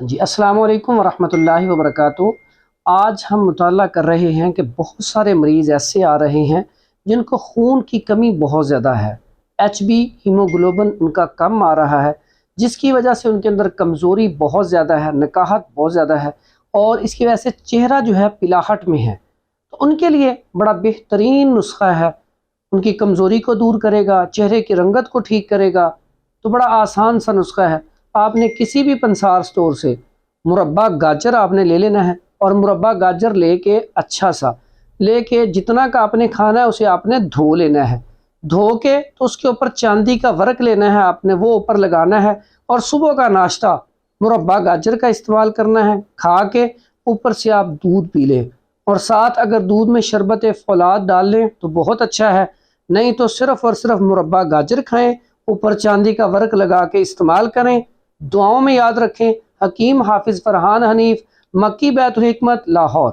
جی السلام علیکم ورحمۃ اللہ وبرکاتہ۔ آج ہم مطالعہ کر رہے ہیں کہ بہت سارے مریض ایسے آ رہے ہیں جن کو خون کی کمی بہت زیادہ ہے، ایچ بی ہیموگلوبن ان کا کم آ رہا ہے، جس کی وجہ سے ان کے اندر کمزوری بہت زیادہ ہے، نکاہت بہت زیادہ ہے، اور اس کی وجہ سے چہرہ جو ہے پلاہٹ میں ہے۔ تو ان کے لیے بڑا بہترین نسخہ ہے، ان کی کمزوری کو دور کرے گا، چہرے کی رنگت کو ٹھیک کرے گا۔ تو بڑا آسان سا نسخہ ہے، آپ نے کسی بھی پنسار سٹور سے مربع گاجر آپ نے لے لینا ہے، اور مربع گاجر لے کے اچھا سا لے کے جتنا کا آپ نے کھانا ہے اسے آپ نے دھو لینا ہے، دھو کے تو اس کے اوپر چاندی کا ورق لینا ہے، آپ نے وہ اوپر لگانا ہے، اور صبح کا ناشتہ مربع گاجر کا استعمال کرنا ہے، کھا کے اوپر سے آپ دودھ پی لیں، اور ساتھ اگر دودھ میں شربت فولاد ڈال لیں تو بہت اچھا ہے، نہیں تو صرف اور صرف مربع گاجر کھائیں، اوپر چاندی کا ورق لگا کے استعمال کریں۔ دعاؤں میں یاد رکھیں۔ حکیم حافظ فرحان حنیف، مکی بیت الحکمت، لاہور۔